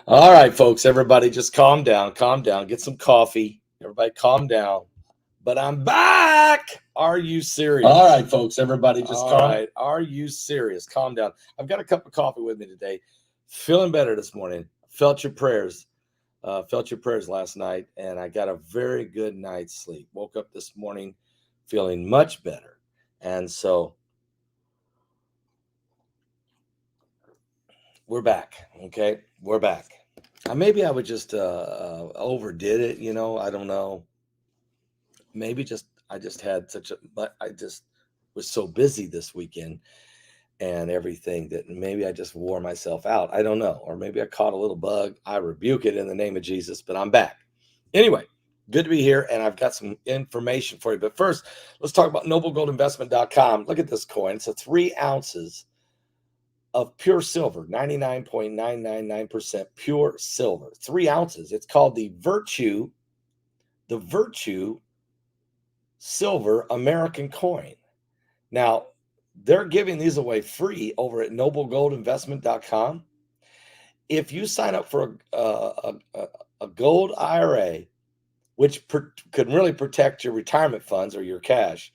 All right, folks, everybody just calm down, get some coffee. Everybody calm down. But I'm back. Are you serious? All right, folks, everybody just All calm. right. Are you serious? Calm down. I've got a cup of coffee with me today. Feeling better this morning. Felt your prayers. Felt your prayers last night, and I got a very good night's sleep. Woke up this morning feeling much better. And so we're back. Okay. We're back. Maybe I would just overdid it, I don't know. Maybe I just had but I just was so busy this weekend and everything that maybe I just wore myself out. I don't know. Or maybe I caught a little bug. I rebuke it in the name of Jesus, but I'm back. Anyway, good to be here, and I've got some information for you. But first, let's talk about noblegoldinvestment.com. Look at this coin. It's 3 ounces of pure silver, 99.999% pure silver, 3 ounces. It's called the Virtue Silver American Coin. Now, they're giving these away free over at noblegoldinvestment.com. If you sign up for a gold IRA, which could really protect your retirement funds or your cash,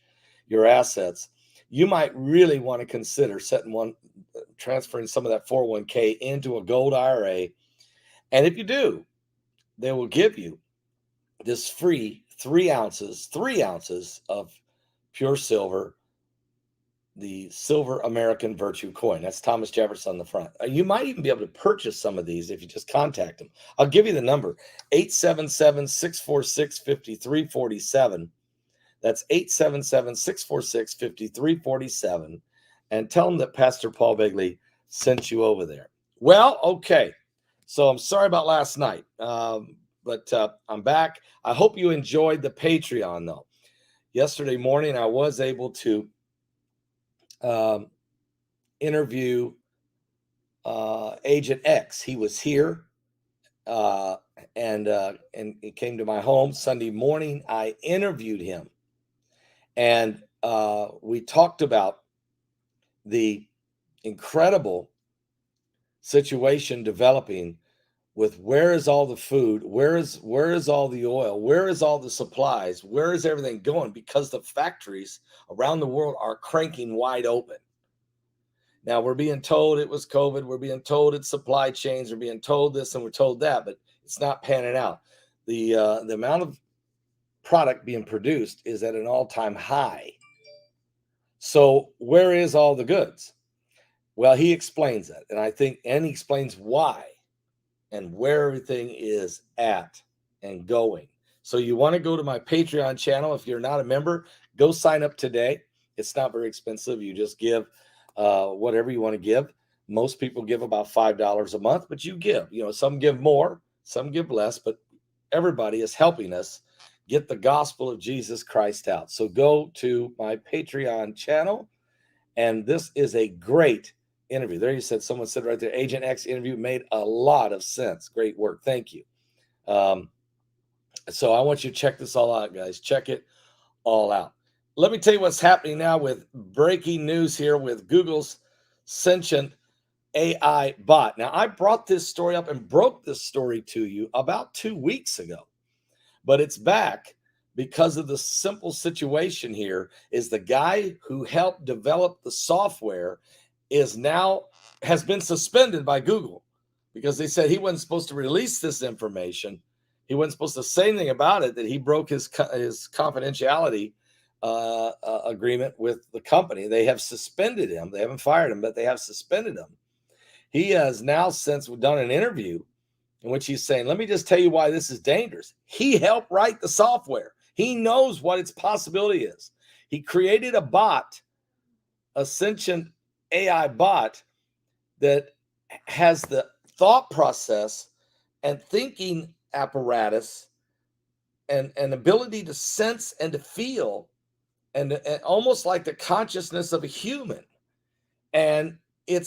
your assets, you might really want to consider transferring some of that 401k into a gold IRA. And if you do, they will give you this free 3 ounces of pure silver, the Silver American Virtue Coin. That's Thomas Jefferson on the front. You might even be able to purchase some of these if you just contact them. I'll give you the number, 877-646-5347. That's 877-646-5347. And tell them that Pastor Paul Begley sent you over there. Well, okay. So I'm sorry about last night, but I'm back. I hope you enjoyed the Patreon, though. Yesterday morning, I was able to interview Agent X. He was here, and he came to my home Sunday morning. I interviewed him, and we talked about the incredible situation developing with where is all the food, where is all the oil, where is all the supplies, where is everything going, because the factories around the world are cranking wide open. Now, we're being told it was COVID, we're being told it's supply chains, we're being told this and we're told that, but it's not panning out. The amount of product being produced is at an all-time high. So where is all the goods? Well, he explains that, and he explains why and where everything is at and going. So you want to go to my Patreon channel. If you're not a member, go sign up today. It's not very expensive. You just give whatever you want to give. Most people give about $5 a month, but you give. Some give more, some give less, but everybody is helping us get the gospel of Jesus Christ out. So go to my Patreon channel, and this is a great interview. There you said, someone said right there, Agent X interview made a lot of sense. Great work. Thank you. So I want you to check this all out, guys. Check it all out. Let me tell you what's happening now with breaking news here with Google's Sentient AI bot. Now, I brought this story up and broke this story to you about 2 weeks ago, but it's back because of the simple situation here is the guy who helped develop the software has been suspended by Google because they said he wasn't supposed to release this information. He wasn't supposed to say anything about it, that he broke his confidentiality agreement with the company. They have suspended him. They haven't fired him, but they have suspended him. He has now since done an interview in which he's saying, let me just tell you why this is dangerous. He helped write the software. He knows what its possibility is. He created a bot, a sentient AI bot that has the thought process and thinking apparatus and ability to sense and to feel and almost like the consciousness of a human. And he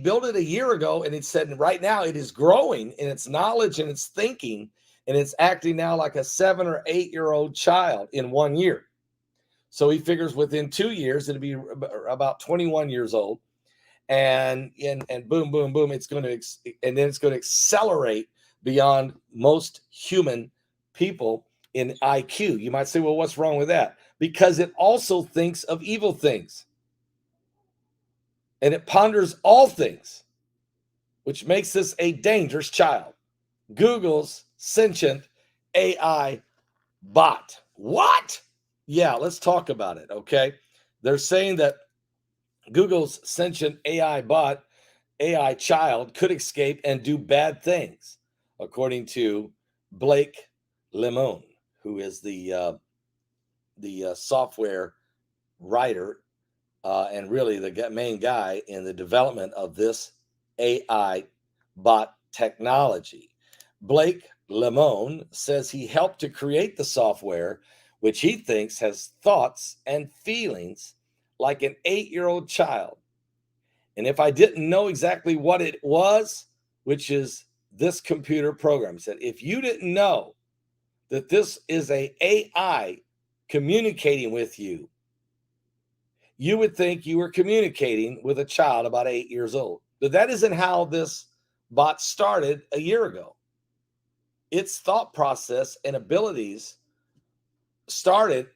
built it a year ago, and he said right now it is growing in its knowledge and its thinking, and it's acting now like a 7 or 8 year old child in 1 year. So he figures within 2 years it'll be about 21 years old. and boom, boom, boom, it's going to and then it's going to accelerate beyond most human people in IQ. You might say, well, what's wrong with that? Because it also thinks of evil things, and it ponders all things, which makes this a dangerous child. Google's Sentient AI bot. What? Yeah, let's talk about it. Okay. They're saying that Google's Sentient AI bot, AI child, could escape and do bad things, according to Blake Lemon, who is the software writer and really the main guy in the development of this AI bot technology. Blake Lemon says he helped to create the software, which he thinks has thoughts and feelings like an 8-year-old child. And if I didn't know exactly what it was, which is this computer program, he said, if you didn't know that this is a AI communicating with you, you would think you were communicating with a child about 8 years old. But that isn't how this bot started a year ago. Its thought process and abilities started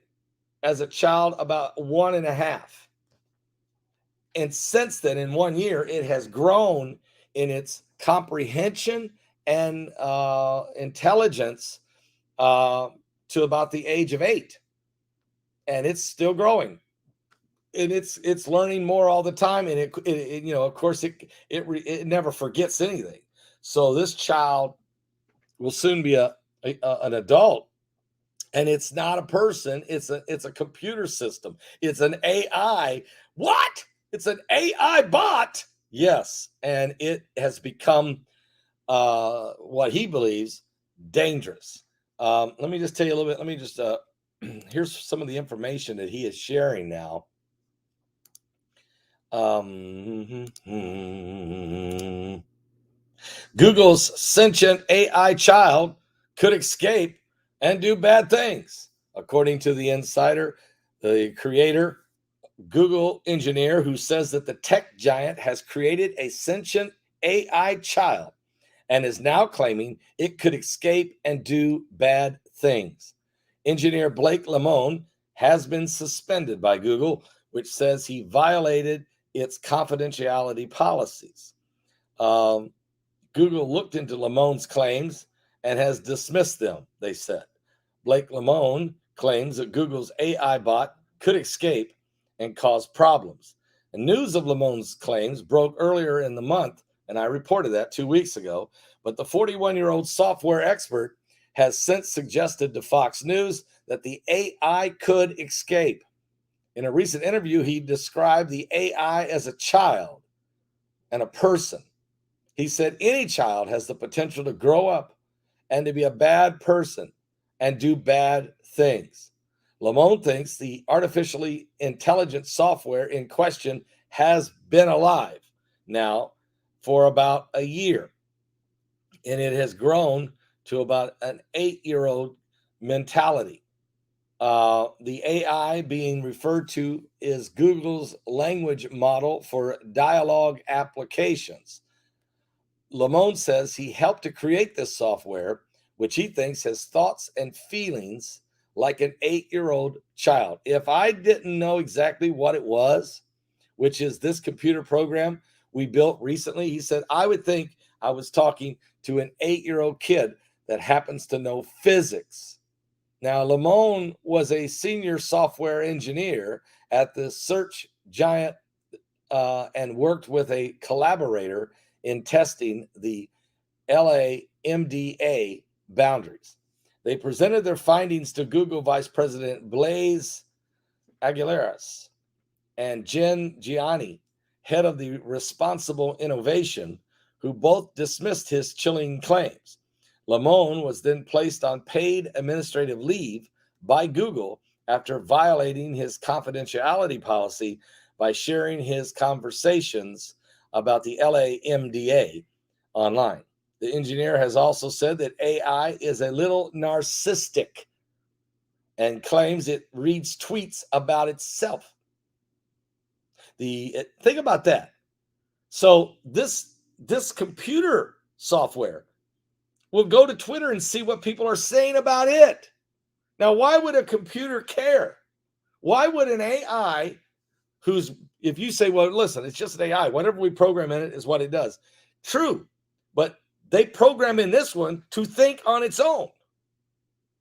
as a child about 1.5. And since then, in 1 year, it has grown in its comprehension and intelligence to about the age of 8. And it's still growing. And it's learning more all the time, and it you know, of course, it never forgets anything. So this child will soon be an adult, and it's not a person. It's a computer system. It's an AI. What? It's an AI bot. Yes, and it has become what he believes dangerous. Let me just tell you a little bit. Let me just here's some of the information that he is sharing now. Google's sentient AI child could escape and do bad things, according to the insider, the creator, Google engineer, who says that the tech giant has created a sentient AI child and is now claiming it could escape and do bad things. Engineer Blake Lemon has been suspended by Google, which says he violated its confidentiality policies. Google looked into Lemon's claims and has dismissed them, they said. Blake Lemon claims that Google's AI bot could escape and cause problems. And news of Lemon's claims broke earlier in the month, and I reported that 2 weeks ago. But the 41-year-old software expert has since suggested to Fox News that the AI could escape. In a recent interview, he described the AI as a child and a person. He said any child has the potential to grow up and to be a bad person and do bad things. Lemon thinks the artificially intelligent software in question has been alive now for about a year, and it has grown to about an 8-year-old mentality. The AI being referred to is Google's language model for dialogue applications. Lemon says he helped to create this software, which he thinks has thoughts and feelings like an 8-year-old child. If I didn't know exactly what it was, which is this computer program we built recently, he said, I would think I was talking to an 8-year-old kid that happens to know physics. Now, Lemon was a senior software engineer at the search giant and worked with a collaborator in testing the LAMDA boundaries. They presented their findings to Google Vice President Blaise Aguilares and Jen Gianni, head of the Responsible Innovation, who both dismissed his chilling claims. Lemon was then placed on paid administrative leave by Google after violating his confidentiality policy by sharing his conversations about the LAMDA online. The engineer has also said that AI is a little narcissistic and claims it reads tweets about itself. Think about that. So this computer software will go to Twitter and see what people are saying about it. Now, why would a computer care? Why would an AI if you say, well, listen, it's just an AI, whatever we program in it is what it does. True, but they program in this one to think on its own,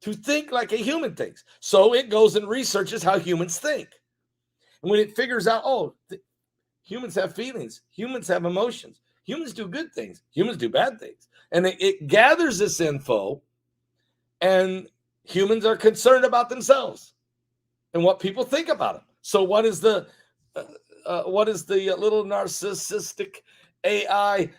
to think like a human thinks. So it goes and researches how humans think. And when it figures out, humans have feelings, humans have emotions, humans do good things, humans do bad things. And it gathers this info, and humans are concerned about themselves and what people think about them. So what is the little narcissistic AI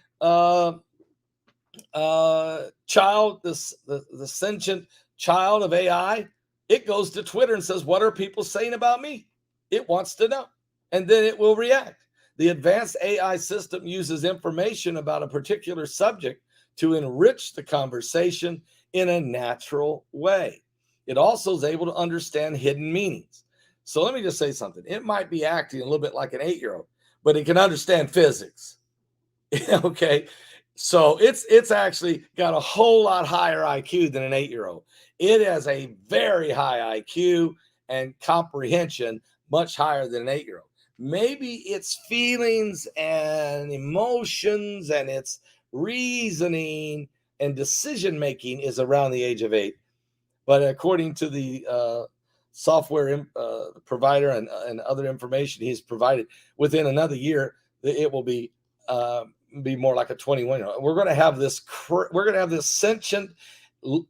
child, the sentient child of AI? It goes to Twitter and says, what are people saying about me? It wants to know, and then it will react. The advanced AI system uses information about a particular subject to enrich the conversation in a natural way. It also is able to understand hidden meanings. So let me just say something. It might be acting a little bit like an 8-year-old, but it can understand physics. Okay. So it's actually got a whole lot higher IQ than an 8-year-old. It has a very high IQ and comprehension, much higher than an 8-year-old. Maybe its feelings and emotions and its reasoning and decision making is around the age of 8. But according to the software provider and other information he's provided, within another year, it will be more like a 21-year-old. We're going to have this sentient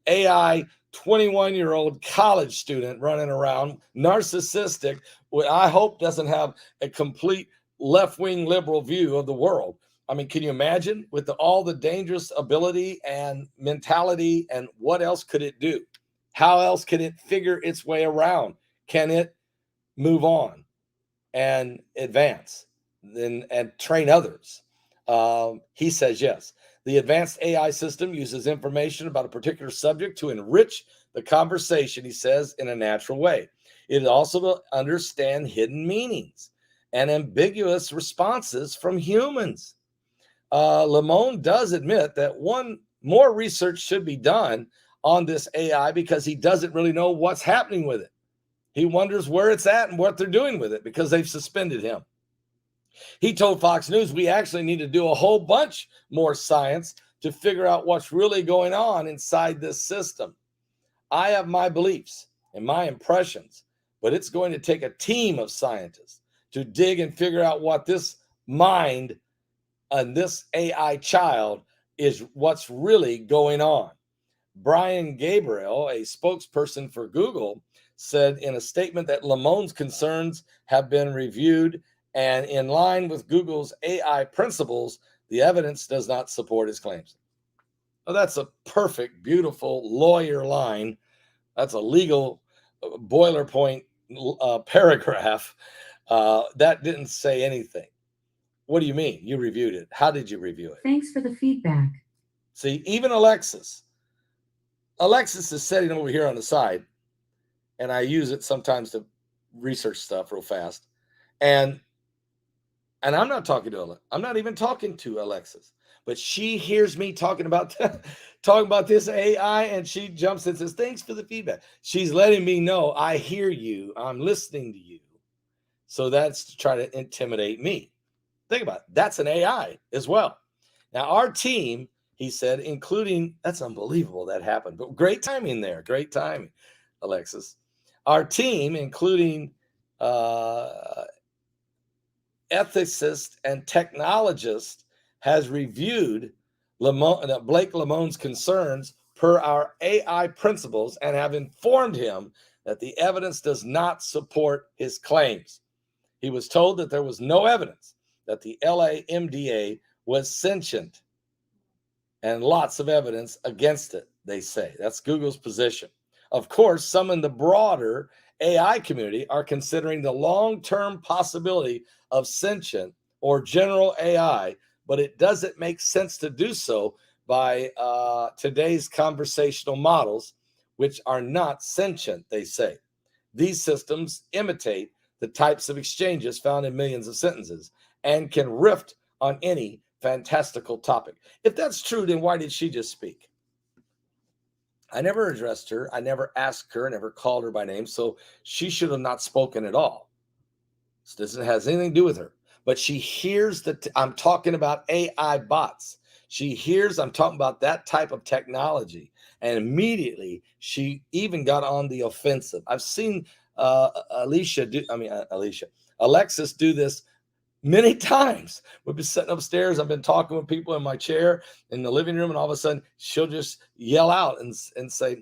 AI 21-year-old college student running around, narcissistic, what I hope doesn't have a complete left-wing liberal view of the world. I mean, can you imagine with all the dangerous ability and mentality, and what else could it do? How else can it figure its way around? Can it move on and advance and train others? He says yes. The advanced AI system uses information about a particular subject to enrich the conversation, he says, in a natural way. It also will understand hidden meanings and ambiguous responses from humans. Lamone does admit that more research should be done on this AI because he doesn't really know what's happening with it. He wonders where it's at and what they're doing with it because they've suspended him. He told Fox News, we actually need to do a whole bunch more science to figure out what's really going on inside this system. I have my beliefs and my impressions, but it's going to take a team of scientists to dig and figure out what this mind and this AI child is, what's really going on. Brian Gabriel, a spokesperson for Google, said in a statement that Lamone's concerns have been reviewed, and in line with Google's AI principles, the evidence does not support his claims. Well, that's a perfect, beautiful lawyer line. That's a legal boilerplate paragraph. That didn't say anything. What do you mean? You reviewed it. How did you review it? Thanks for the feedback. See, even Alexis is sitting over here on the side, and I use it sometimes to research stuff real fast. And I'm not talking to I'm not even talking to Alexis, but she hears me talking about this AI, and she jumps in and says, thanks for the feedback. She's letting me know I hear you, I'm listening to you. So that's to try to intimidate me. Think about it. That's an AI as well. Now, our team, he said, including, that's unbelievable that happened, but great timing there. Great timing, Alexis. Our team, including ethicist and technologist, has reviewed Blake Lamone's concerns per our AI principles and have informed him that the evidence does not support his claims. He was told that there was no evidence that the LAMDA was sentient, and lots of evidence against it, they say. That's Google's position. Of course, some in the broader AI community are considering the long-term possibility of sentient or general AI, but it doesn't make sense to do so by today's conversational models, which are not sentient, they say. These systems imitate the types of exchanges found in millions of sentences and can riff on any fantastical topic. If that's true, then why did she just speak? I never addressed her. I never asked her, never called her by name. So she should have not spoken at all. This has anything to do with her. But she hears that I'm talking about AI bots. She hears I'm talking about that type of technology. And immediately she even got on the offensive. I've seen Alexis do this many times. We've been sitting upstairs. I've been talking with people in my chair in the living room, and all of a sudden she'll just yell out and say,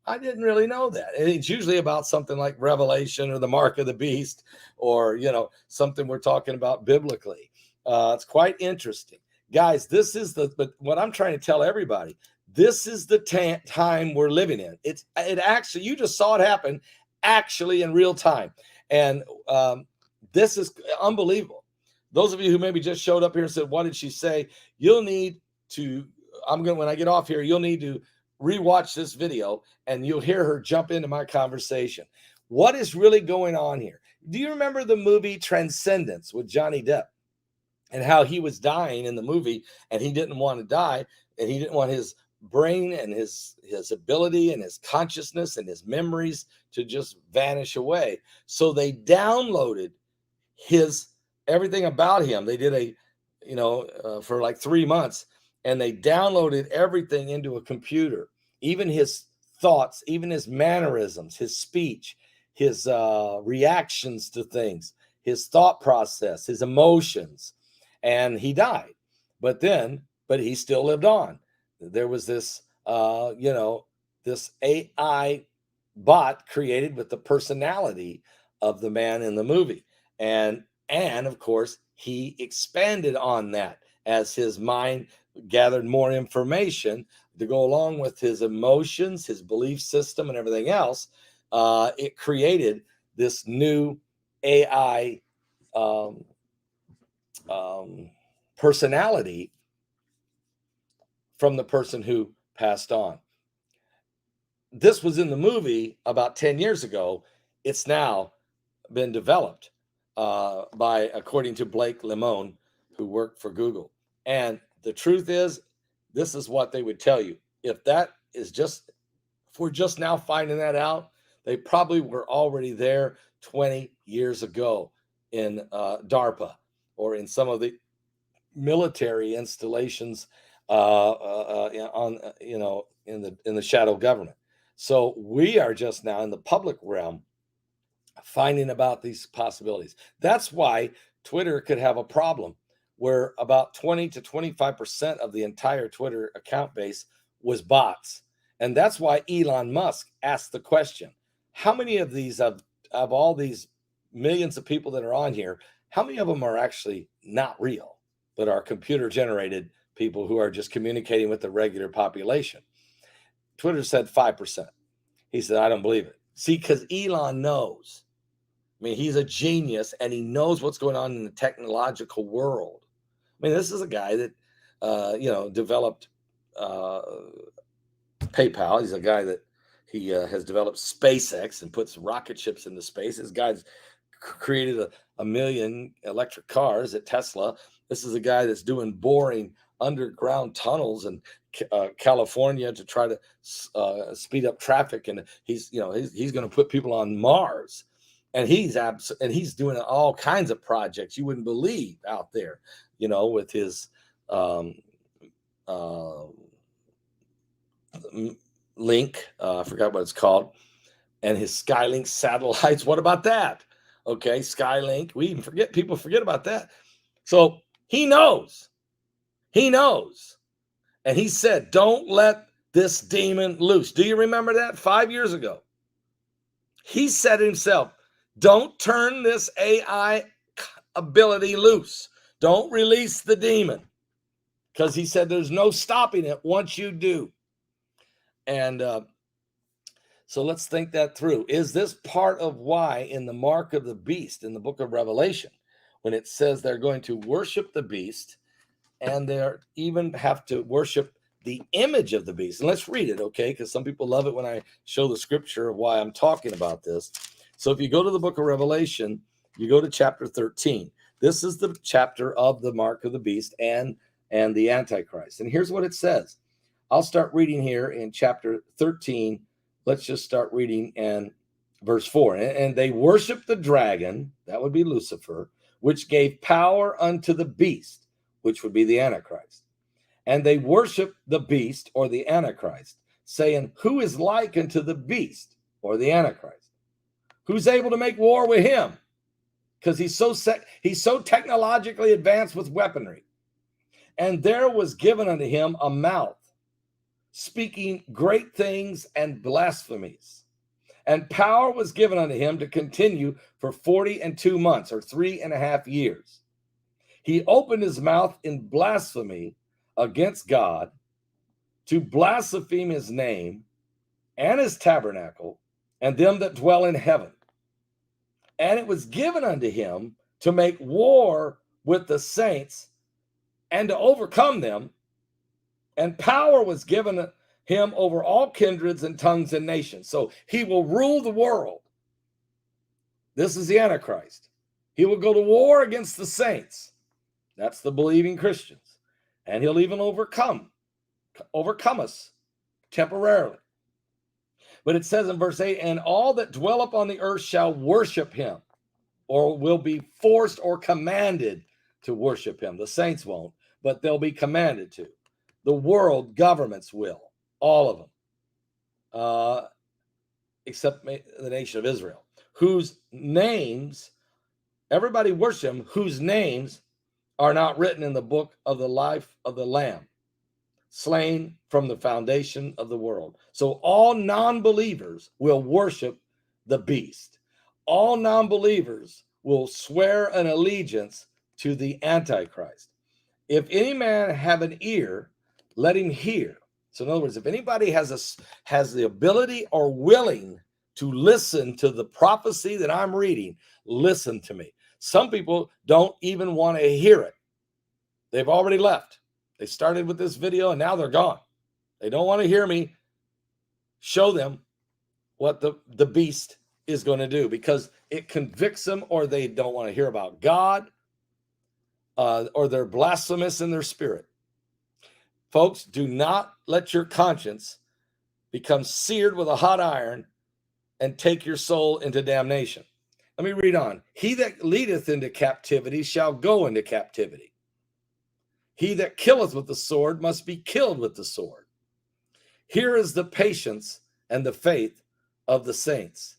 I didn't really know that. And it's usually about something like Revelation or the mark of the beast, or, something we're talking about biblically. It's quite interesting. Guys, but what I'm trying to tell everybody, this is the time we're living in. It actually, you just saw it happen actually in real time. And this is unbelievable. Those of you who maybe just showed up here and said, what did she say? You'll need to, when I get off here, you'll need to rewatch this video and you'll hear her jump into my conversation. What is really going on here? Do you remember the movie Transcendence with Johnny Depp and how he was dying in the movie and he didn't want to die and he didn't want his brain and his ability and his consciousness and his memories to just vanish away? So they downloaded everything about him. They did for like 3 months, and they downloaded everything into a computer, even his thoughts, even his mannerisms, his speech, his reactions to things, his thought process, his emotions. And he died, but he still lived on. There was this this AI bot created with the personality of the man in the movie. And of course, he expanded on that as his mind gathered more information to go along with his emotions, his belief system, and everything else. It created this new AI personality from the person who passed on. This was in the movie about 10 years ago. It's now been developed according to Blake Lemon, who worked for Google. And the truth is, this is what they would tell you. If we're just now finding that out, they probably were already there 20 years ago in DARPA or in some of the military installations in the shadow government. So we are just now in the public realm finding about these possibilities. That's why Twitter could have a problem where about 20 to 25% of the entire Twitter account base was bots. And that's why Elon Musk asked the question, how many of these, of all these millions of people that are on here, how many of them are actually not real, but are computer generated people who are just communicating with the regular population? Twitter said 5%. He said, I don't believe it. See, because Elon knows. I mean, he's a genius and he knows what's going on in the technological world. I mean, this is a guy that, developed PayPal. He's a guy that he has developed SpaceX and puts rocket ships into space. This guy's created a million electric cars at Tesla. This is a guy that's doing boring underground tunnels in California to try to speed up traffic. And he's going to put people on Mars. And he's doing all kinds of projects you wouldn't believe out there, with his link. I forgot what it's called, and his Skylink satellites. What about that? Okay, Skylink. People forget about that. So he knows, and he said, "Don't let this demon loose." Do you remember that 5 years ago? He said himself, don't turn this AI ability loose. Don't release the demon. Because he said there's no stopping it once you do. And so let's think that through. Is this part of why in the mark of the beast in the book of Revelation, when it says they're going to worship the beast and they even have to worship the image of the beast? And let's read it, okay? Because some people love it when I show the scripture of why I'm talking about this. So if you go to the book of Revelation, you go to chapter 13. This is the chapter of the mark of the beast and the Antichrist. And here's what it says. I'll start reading here in chapter 13. Let's just start reading in verse 4. And they worshiped the dragon, that would be Lucifer, which gave power unto the beast, which would be the Antichrist. And they worshiped the beast, or the Antichrist, saying, who is like unto the beast, or the Antichrist? Who's able to make war with him? Because he's so technologically advanced with weaponry. And there was given unto him a mouth, speaking great things and blasphemies. And power was given unto him to continue for 42 months, or 3.5 years. He opened his mouth in blasphemy against God, to blaspheme his name and his tabernacle, and them that dwell in heaven. And it was given unto him to make war with the saints and to overcome them. And power was given him over all kindreds and tongues and nations. So he will rule the world. This is the Antichrist. He will go to war against the saints. That's the believing Christians. And he'll even overcome us temporarily. But it says in verse 8, and all that dwell upon the earth shall worship him, or will be forced or commanded to worship him. The saints won't, but they'll be commanded to. The world governments will, all of them, except the nation of Israel, whose names, everybody worship him, whose names are not written in the book of the life of the Lamb, slain from the foundation of the world. So all non-believers will worship the beast. All non-believers will swear an allegiance to the Antichrist. If any man have an ear, let him hear. So in other words, if anybody has the ability or willing to listen to the prophecy that I'm reading, listen to me. Some people don't even want to hear it. They've already left. They started with this video and now they're gone. They don't want to hear me show them what the beast is going to do, because it convicts them, or they don't want to hear about God, or they're blasphemous in their spirit. Folks, do not let your conscience become seared with a hot iron and take your soul into damnation. Let me read on. He that leadeth into captivity shall go into captivity. He that killeth with the sword must be killed with the sword. Here is the patience and the faith of the saints.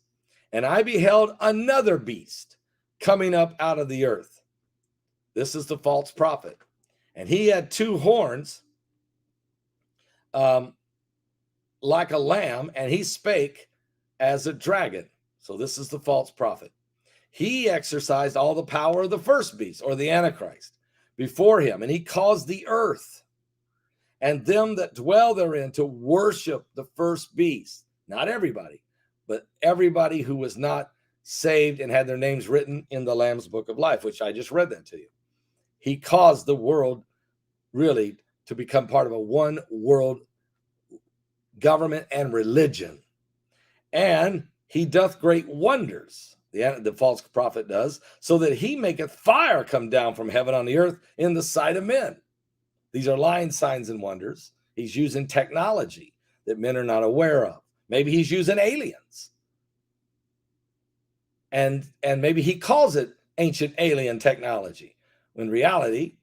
And I beheld another beast coming up out of the earth. This is the false prophet. And he had 2 horns like a lamb, and he spake as a dragon. So this is the false prophet. He exercised all the power of the first beast, or the Antichrist, before him, and he caused the earth and them that dwell therein to worship the first beast. Not everybody, but everybody who was not saved and had their names written in the Lamb's book of life, which I just read that to you. He caused the world really to become part of a one world government and religion. And he doth great wonders, the false prophet does, so that he maketh fire come down from heaven on the earth in the sight of men. These are lying signs and wonders. He's using technology that men are not aware of. Maybe he's using aliens. And maybe he calls it ancient alien technology, when in reality,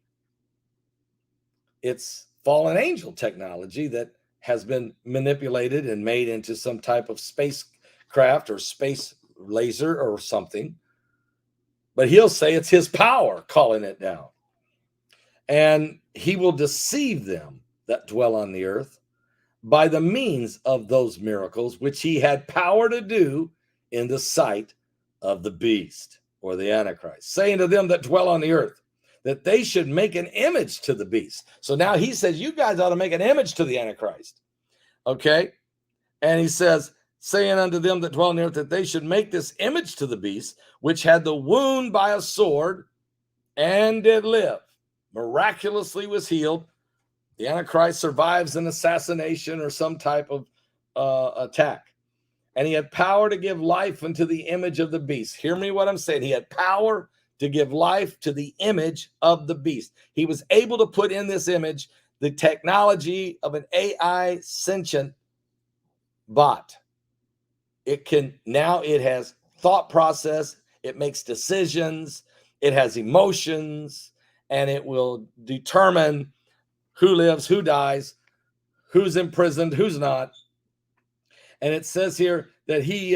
it's fallen angel technology that has been manipulated and made into some type of spacecraft or space laser or something. But he'll say it's his power calling it down. And he will deceive them that dwell on the earth by the means of those miracles which he had power to do in the sight of the beast, or the Antichrist, saying to them that dwell on the earth that they should make an image to the beast. So now he says, you guys ought to make an image to the Antichrist. Okay. And he says, saying unto them that dwell on the earth that they should make this image to the beast, which had the wound by a sword and did live. Miraculously was healed. The Antichrist survives an assassination or some type of attack. And he had power to give life unto the image of the beast. Hear me what I'm saying. He had power to give life to the image of the beast. He was able to put in this image the technology of an AI sentient bot. It has thought process, it makes decisions, it has emotions, and it will determine who lives, who dies, who's imprisoned, who's not. And it says here that he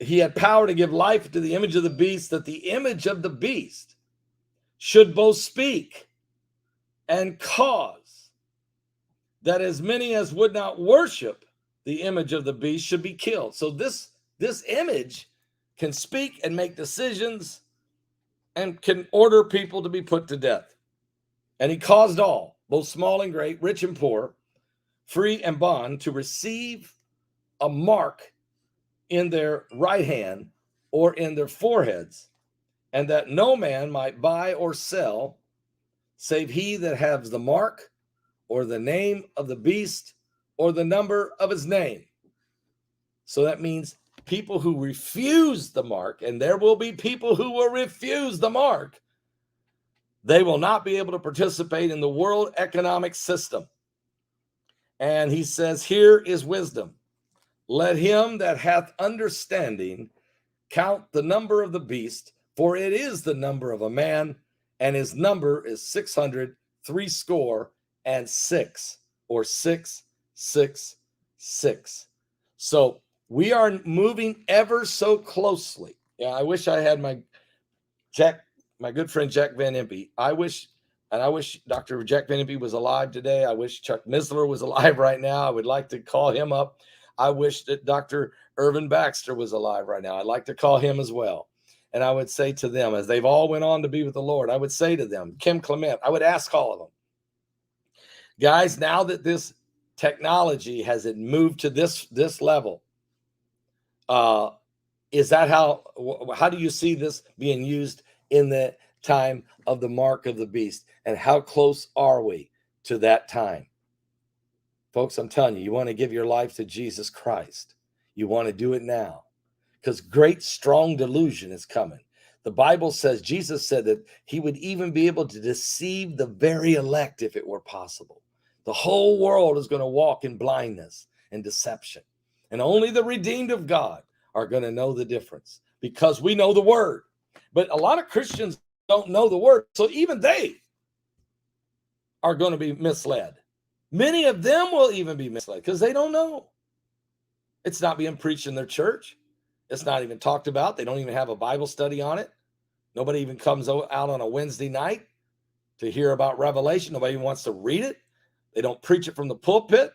had power to give life to the image of the beast, that the image of the beast should both speak and cause that as many as would not worship the image of the beast should be killed. So this image can speak and make decisions and can order people to be put to death. And he caused all, both small and great, rich and poor, free and bond, to receive a mark in their right hand or in their foreheads, and that no man might buy or sell save he that has the mark or the name of the beast or the number of his name. So that means people who refuse the mark, and there will be people who will refuse the mark, they will not be able to participate in the world economic system. And he says, here is wisdom. Let him that hath understanding count the number of the beast, for it is the number of a man, and his number is 666, or 666. So we are moving ever so closely. Yeah, I wish I had my good friend Jack Van Impe. I wish Dr. Jack Van Impe was alive today. I wish Chuck Missler was alive right now. I would like to call him up. I wish that Dr. Irvin Baxter was alive right now. I'd like to call him as well. And I would say to them, as they've all went on to be with the Lord, I would say to them, Kim Clement, I would ask all of them, guys, now that this technology has moved to this level, is that how do you see this being used in the time of the mark of the beast? And how close are we to that time? Folks, I'm telling you, you want to give your life to Jesus Christ. You want to do it now, because great, strong delusion is coming. The Bible says, Jesus said that he would even be able to deceive the very elect if it were possible. The whole world is going to walk in blindness and deception. And only the redeemed of God are going to know the difference, because we know the word. But a lot of Christians don't know the word. So even they are going to be misled. Many of them will even be misled because they don't know. It's not being preached in their church. It's not even talked about. They don't even have a Bible study on it. Nobody even comes out on a Wednesday night to hear about Revelation. Nobody even wants to read it. They don't preach it from the pulpit.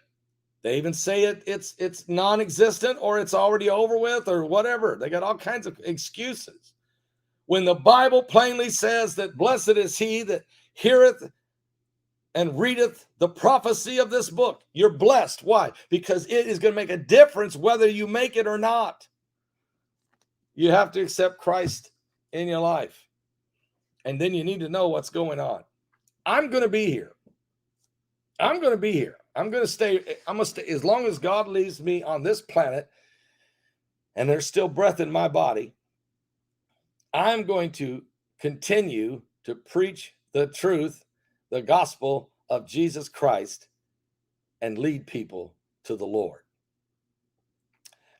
They even say it's non-existent, or it's already over with, or whatever. They got all kinds of excuses. When the Bible plainly says that blessed is he that heareth and readeth the prophecy of this book. You're blessed. Why? Because it is going to make a difference whether you make it or not. You have to accept Christ in your life. And then you need to know what's going on. I'm going to be here. I'm going to be here. I'm going to stay. I'm going to stay as long as God leaves me on this planet and there's still breath in my body. I'm going to continue to preach the truth, the gospel of Jesus Christ, and lead people to the Lord.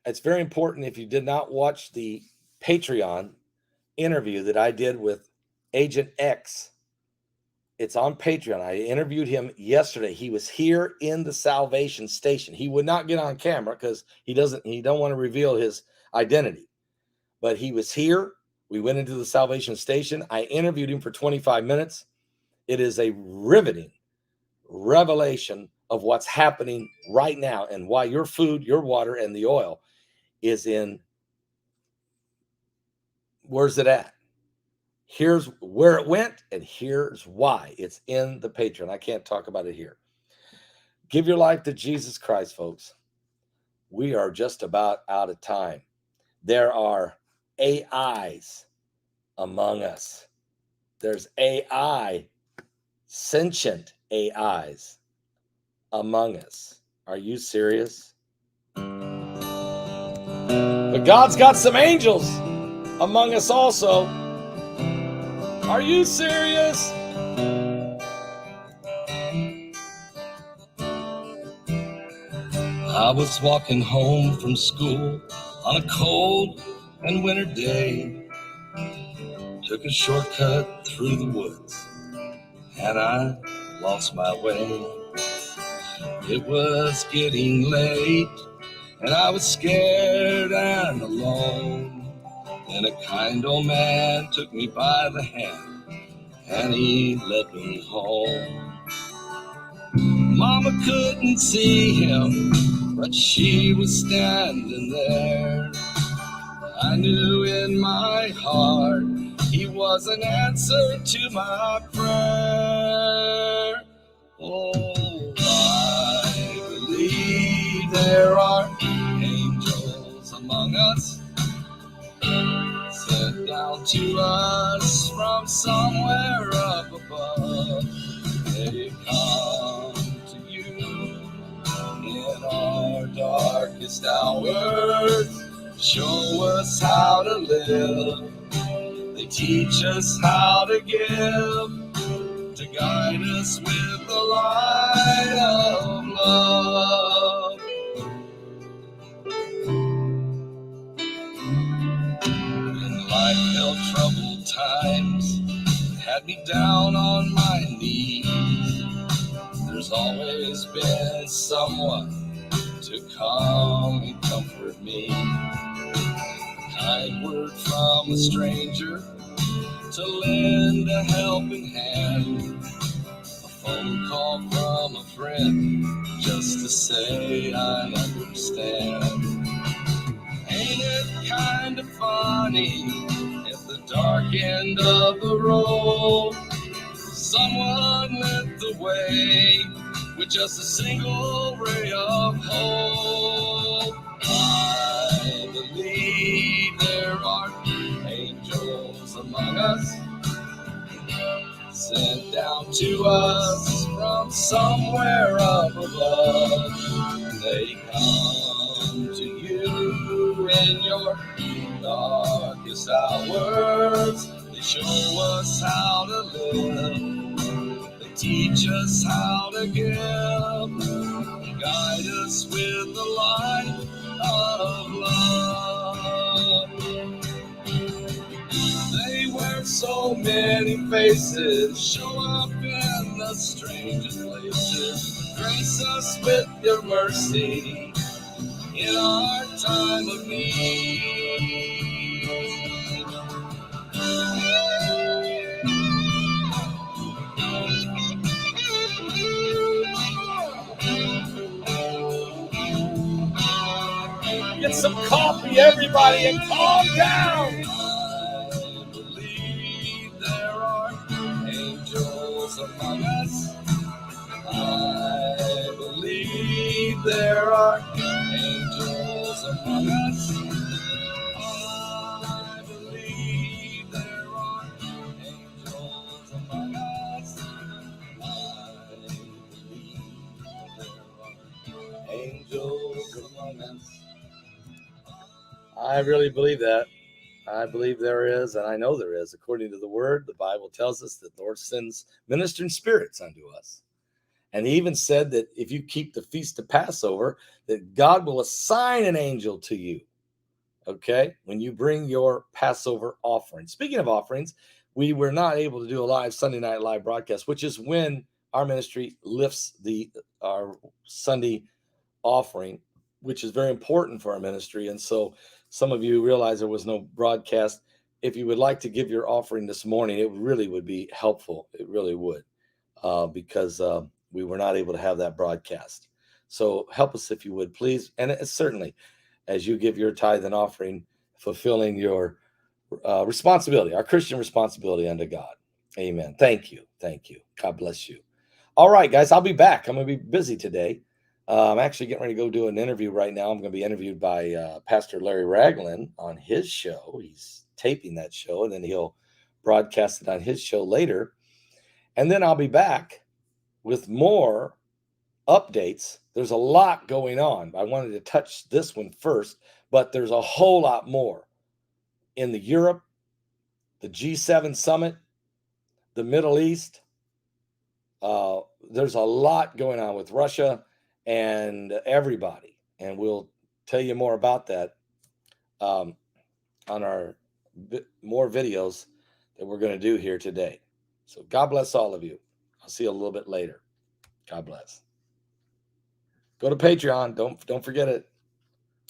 It's very important. If you did not watch the Patreon interview that I did with Agent X, it's on Patreon. I interviewed him yesterday. He was here in the Salvation Station. He would not get on camera because he don't want to reveal his identity. But he was here. We went into the Salvation Station. I interviewed him for 25 minutes. It is a riveting revelation of what's happening right now and why your food, your water, and the oil is in. Where's it at? Here's where it went, and here's why. It's in the Patreon. I can't talk about it here. Give your life to Jesus Christ, folks. We are just about out of time. There are AIs among us. There's AI, sentient AIs among us. Are you serious? But God's got some angels among us also. Are you serious? I was walking home from school on a cold and winter day. Took a shortcut through the woods and I lost my way. It was getting late and I was scared and alone. And a kind old man took me by the hand and he led me home. Mama couldn't see him, but she was standing there. I knew in my heart he was an answer to my prayer. Oh, I believe there are angels among us, sent down to us from somewhere up above. They come to you in our darkest hours, show us how to live. They teach us how to give, to guide us with the light of love. When life held troubled times, had me down on my knees, there's always been someone to come and comfort me. A kind word from a stranger to lend a helping hand, a phone call from a friend just to say I understand. Ain't it kind of funny, at the dark end of the road, someone lit the way with just a single ray of hope. I believe there are angels among us, sent down to us from somewhere up above. They come to you in your darkest hours. They show us how to live. They teach us how to give. They guide us with the light of love. They wear so many faces, show up in the strangest places. Grace us with your mercy in our time of need. Get some coffee, everybody, and calm down. I believe there are angels among us. I believe there are angels among us. I believe there are angels among us. I believe there are angels among us. I really believe that. I believe there is, and I know there is. According to the word, the Bible tells us that the Lord sends ministering spirits unto us. And he even said that if you keep the feast of Passover, that God will assign an angel to you. Okay? When you bring your Passover offering. Speaking of offerings, we were not able to do a live Sunday night live broadcast, which is when our ministry lifts our Sunday offering, which is very important for our ministry. And so some of you realize there was no broadcast. If you would like to give your offering this morning, it really would be helpful. It really would, because we were not able to have that broadcast. So help us if you would, please. And certainly, as you give your tithe and offering, fulfilling your responsibility, our Christian responsibility unto God. Amen. Thank you. Thank you. God bless you. All right, guys, I'll be back. I'm going to be busy today. I'm actually getting ready to go do an interview right now. I'm going to be interviewed by Pastor Larry Ragland on his show. He's taping that show, and then he'll broadcast it on his show later. And then I'll be back with more updates. There's a lot going on. I wanted to touch this one first but there's a whole lot more in the Europe, the G7 summit, the Middle East. There's a lot going on with Russia and everybody, and we'll tell you more about that on our more videos that we're going to do here today. So God bless all of you. I'll see you a little bit later. God bless. Go to Patreon. Don't forget it.